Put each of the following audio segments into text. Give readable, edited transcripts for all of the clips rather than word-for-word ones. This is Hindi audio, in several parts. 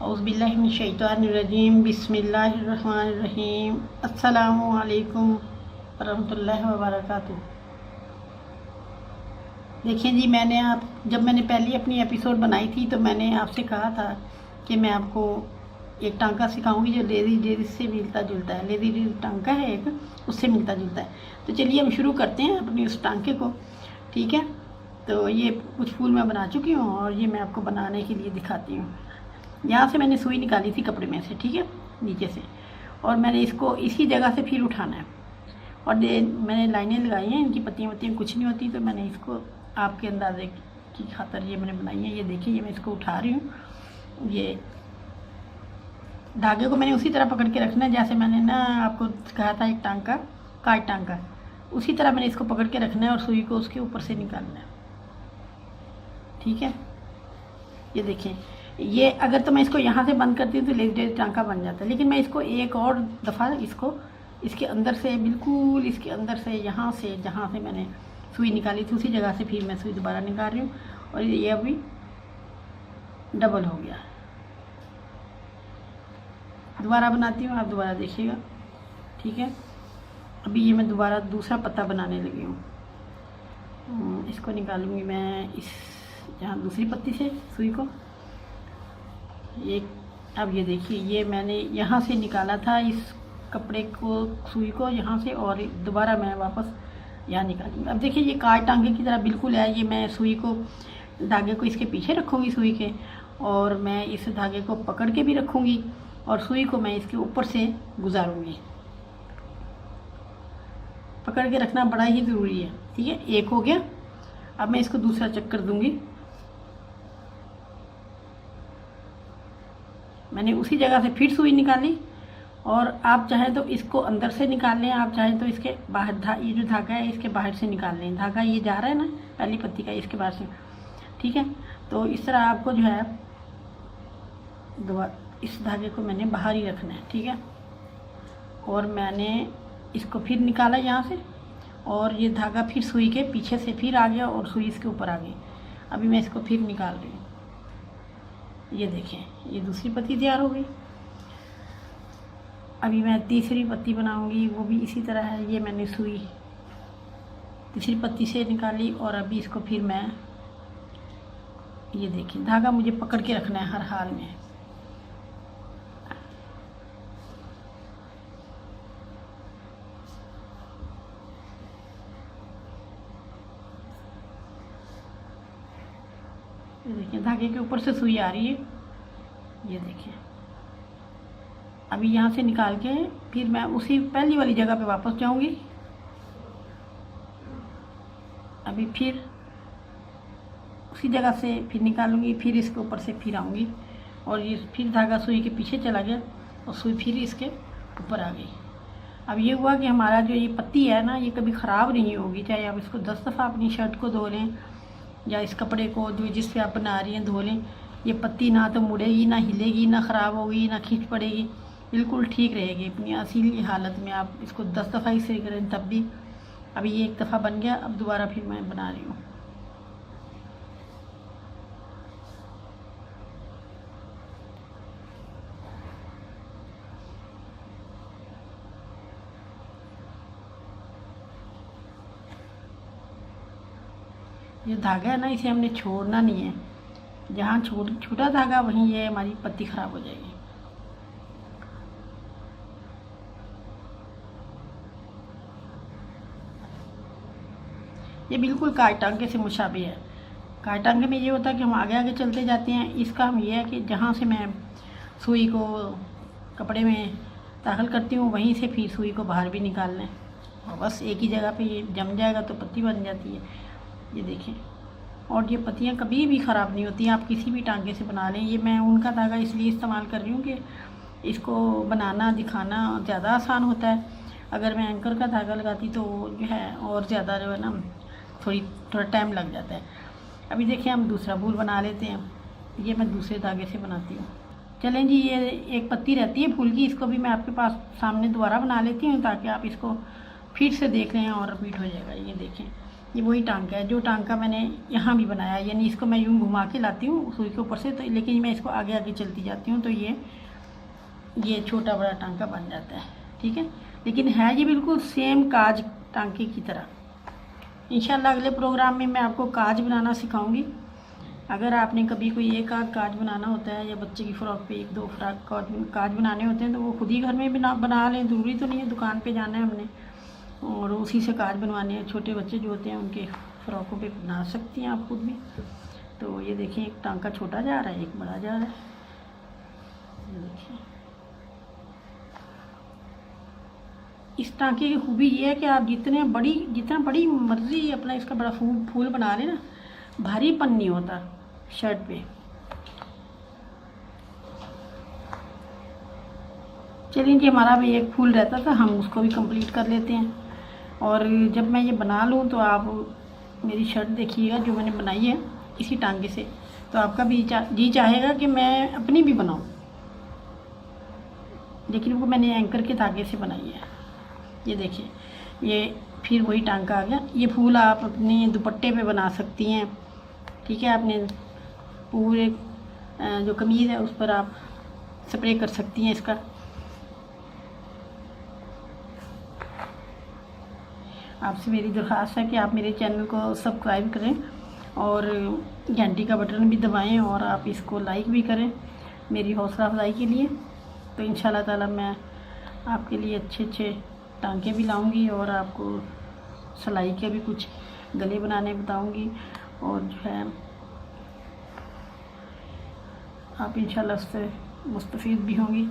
औज़ुबिल्लाहिमिनश्शैतानिर्रजीम बिस्मिल्लाहिर्रहमानिर्रहीम अस्सलामु अलैकुम वरहमतुल्लाहि वबरकातुहू। देखिए जी, जब मैंने पहली अपनी एपिसोड बनाई थी तो मैंने आपसे कहा था कि मैं आपको एक टांका सिखाऊंगी जो लेडी डेज से मिलता जुलता है। लेडी डेज टांका है एक, उससे मिलता जुलता है। तो चलिए हम शुरू करते हैं अपनी उस टांके को। ठीक है, तो ये कुछ फूल मैं बना चुकी हूँ और ये मैं आपको बनाने के लिए दिखाती हूँ। यहाँ से मैंने सुई निकाली थी कपड़े में से, ठीक है, नीचे से, और मैंने इसको इसी जगह से फिर उठाना है। और मैंने लाइनें लगाई हैं, इनकी पत्तियाँ कुछ नहीं होती, तो मैंने इसको आपके अंदाजे की खातर ये मैंने बनाई है। ये देखिए, ये मैं इसको उठा रही हूँ। ये धागे को मैंने उसी तरह पकड़ के रखना है जैसे मैंने ना आपको कहा था एक टांका, काट टांका, उसी तरह मैंने इसको पकड़ के रखना है और सुई को उसके ऊपर से निकालना है। ठीक है, ये देखें, ये अगर तो मैं इसको यहाँ से बंद करती हूँ तो लेडी टांका बन जाता है, लेकिन मैं इसको एक और दफ़ा इसके अंदर से, बिल्कुल इसके अंदर से, यहाँ से जहाँ से मैंने सुई निकाली थी उसी जगह से फिर मैं सुई दोबारा निकाल रही हूँ और ये अभी डबल हो गया। दोबारा बनाती हूँ, आप दोबारा देखिएगा। ठीक है, अभी ये मैं दोबारा दूसरा पत्ता बनाने लगी हूँ। इसको निकालूंगी मैं इस यहाँ दूसरी पत्ती से सुई को। अब ये देखिए, ये मैंने यहाँ से निकाला था इस कपड़े को, सुई को यहाँ से, और दोबारा मैं वापस यहाँ निकालूंगी। अब देखिए, ये काट टांगे की तरह बिल्कुल है। ये मैं सुई को, धागे को इसके पीछे रखूँगी सुई के, और मैं इस धागे को पकड़ के भी रखूँगी और सुई को मैं इसके ऊपर से गुजारूँगी। पकड़ के रखना बड़ा ही ज़रूरी है। ठीक है, एक हो गया। अब मैं इसको दूसरा चक्कर दूँगी। मैंने उसी जगह से फिर सुई निकाली, और आप चाहें तो इसको अंदर से निकाल लें, आप चाहें तो इसके बाहर, ये जो धागा है इसके बाहर से निकाल लें। धागा ये जा रहा है ना पहली पत्ती का, इसके बाहर से। ठीक है, तो इस तरह आपको जो है इस धागे को मैंने बाहर ही रखना है। ठीक है, और मैंने इसको फिर निकाला यहाँ से, और ये धागा फिर सुई के पीछे से फिर आ गया और सुई इसके ऊपर आ गई। अभी मैं इसको फिर निकाल रही हूँ। ये देखें, ये दूसरी पत्ती तैयार हो गई। अभी मैं तीसरी पत्ती बनाऊंगी, वो भी इसी तरह है। ये मैंने सुई तीसरी पत्ती से निकाली और अभी इसको फिर मैं, ये देखिए, धागा मुझे पकड़ के रखना है हर हाल में। ये देखिए, धागे के ऊपर से सुई आ रही है। ये देखिए, अभी यहाँ से निकाल के फिर मैं उसी पहली वाली जगह पे वापस जाऊंगी। अभी फिर उसी जगह से फिर निकालूंगी, फिर इसके ऊपर से फिर आऊँगी, और ये फिर धागा सुई के पीछे चला गया और सुई फिर इसके ऊपर आ गई। अब ये हुआ कि हमारा जो ये पत्ती है ना, ये कभी ख़राब नहीं होगी। चाहे आप इसको 10 दफ़ा अपनी शर्ट को धो लें या इस कपड़े को जो जिस पे आप बना रही हैं धो लें, ये पत्ती ना तो मुड़ेगी, ना हिलेगी, ना ख़राब होगी, ना खींच पड़ेगी, बिल्कुल ठीक रहेगी अपनी असली हालत में। आप इसको 10 दफ़ा इसे करें तब भी। अभी ये एक दफ़ा बन गया, अब दोबारा फिर मैं बना रही हूँ। ये धागा है ना, इसे हमने छोड़ना नहीं है। जहाँ छोटा धागा वहीं ये हमारी पत्ती ख़राब हो जाएगी। ये बिल्कुल काट टांके से मुशाबिह है। काट टांके में ये होता है कि हम आगे आगे चलते जाते हैं। इसका हम ये है कि जहाँ से मैं सुई को कपड़े में दाखिल करती हूँ वहीं से फिर सुई को बाहर भी निकालना है, और बस एक ही जगह पे ये जम जाएगा तो पत्ती बन जाती है। ये देखें, और ये पत्तियाँ कभी भी ख़राब नहीं होती, आप किसी भी टांके से बना लें। ये मैं उनका धागा इसलिए इस्तेमाल कर रही हूँ कि इसको बनाना दिखाना ज़्यादा आसान होता है। अगर मैं एंकर का धागा लगाती तो जो है और ज़्यादा जो है ना थोड़ा टाइम लग जाता है। अभी देखिए, हम दूसरा फूल बना लेते हैं। ये मैं दूसरे धागे से बनाती हूँ। चलें जी, ये एक पत्ती रहती है फूल की, इसको भी मैं आपके पास सामने दोबारा बना लेती हूँ ताकि आप इसको फिर से देख लें और रिपीट हो जाएगा। ये देखें, ये वही टांका है जो टांका मैंने यहाँ भी बनाया, यानी इसको मैं यूँ घुमा के लाती हूँ सुई के ऊपर से, तो लेकिन मैं इसको आगे आगे चलती जाती हूँ तो ये छोटा बड़ा टांका बन जाता है। ठीक है, लेकिन है ये बिल्कुल सेम काज टांके की तरह। इंशाल्लाह अगले प्रोग्राम में मैं आपको काज बनाना सिखाऊंगी। अगर आपने कभी कोई एक आध काज बनाना होता है या बच्चे की फ़्रॉक पे एक दो फ्रॉक काज बनाने होते हैं तो वो खुद ही घर में बना लें, ज़रूरी तो नहीं है दुकान पे जाना है हमने और उसी से काज बनवाने हैं। छोटे बच्चे जो होते हैं उनके फ़्रॉकों पे बना सकती हैं आप खुद भी। तो ये देखिए एक टांका छोटा जा रहा है, एक बड़ा जा रहा है। ये देखिए इस टांके की खूबी ये है कि आप जितना बड़ी मर्जी अपना इसका बड़ा फूल बना लें ना, भारीपन नहीं होता शर्ट पे। चलिए जी, हमारा भी एक फूल रहता था, हम उसको भी कंप्लीट कर लेते हैं। और जब मैं ये बना लूँ तो आप मेरी शर्ट देखिएगा जो मैंने बनाई है इसी टांगे से, तो आपका भी जी चाहेगा कि मैं अपनी भी बनाऊँ, लेकिन वो मैंने एंकर के धागे से बनाई है। ये देखिए ये फिर वही टांका आ गया। ये फूल आप अपने दुपट्टे पे बना सकती हैं। ठीक है, आपने पूरे जो कमीज़ है उस पर आप स्प्रे कर सकती हैं इसका। आपसे मेरी दरख्वास्त है कि आप मेरे चैनल को सब्सक्राइब करें और घंटी का बटन भी दबाएं और आप इसको लाइक भी करें मेरी हौसला अफजाई के लिए। तो इंशाल्लाह ताला मैं आपके लिए अच्छे टांके भी लाऊंगी और आपको सिलाई के भी कुछ गले बनाने बताऊंगी और जो है आप इंशाल्लाह उससे मुस्तफ़ीद भी होंगी।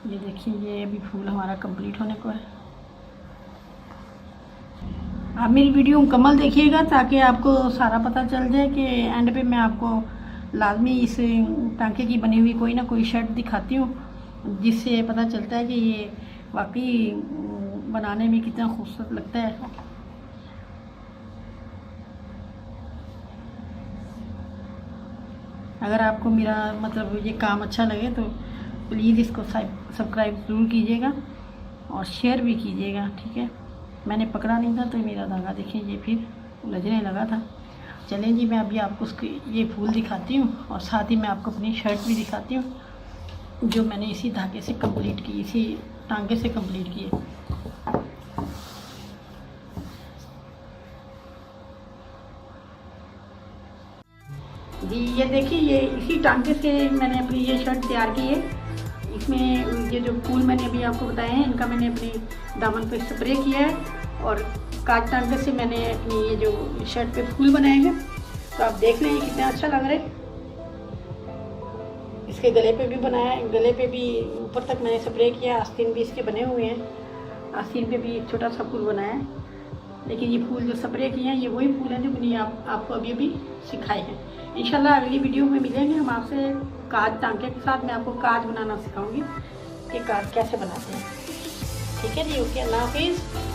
ये देखिए ये अभी फूल हमारा कंप्लीट होने को है। आप मेरी वीडियो मुकम्मल देखिएगा ताकि आपको सारा पता चल जाए कि एंड पे मैं आपको लाजमी इस टांके की बनी हुई कोई ना कोई शर्ट दिखाती हूँ, जिससे पता चलता है कि ये वाकई बनाने में कितना खूबसूरत लगता है। अगर आपको मेरा मतलब ये काम अच्छा लगे तो प्लीज़ इसको सब्सक्राइब ज़रूर कीजिएगा और शेयर भी कीजिएगा। ठीक है, मैंने पकड़ा नहीं था तो मेरा धागा देखिए ये फिर उलझने लगा था। चलें जी, मैं अभी आपको उसके ये फूल दिखाती हूँ और साथ ही मैं आपको अपनी शर्ट भी दिखाती हूँ जो मैंने इसी धागे से कंप्लीट की, इसी टांगे से कंप्लीट किए। जी ये देखिए ये इसी टांके से मैंने अपनी ये शर्ट तैयार की है। इसमें ये जो फूल मैंने अभी आपको बताए हैं इनका मैंने अपने दामन पे स्प्रे किया है और काट टांके से मैंने अपनी ये जो शर्ट पे फूल बनाए हैं। तो आप देख लें कितने अच्छा लग रहा है। इसके गले पे भी बनाया है, गले पे भी ऊपर तक मैंने स्प्रे किया, आस्तीन भी इसके बने हुए हैं। आस्तीन पे भी एक छोटा सा फूल बनाया है, लेकिन ये फूल जो स्प्रे किए हैं ये वही फूल हैं जो मैंने आपको अभी सिखाए हैं। इंशाल्लाह अगली वीडियो में मिलेंगे हम आपसे काज टांके के साथ। मैं आपको काज बनाना सिखाऊंगी कि काज कैसे बनाते हैं। ठीक है जी, ओके, अल्लाह हाफिज़।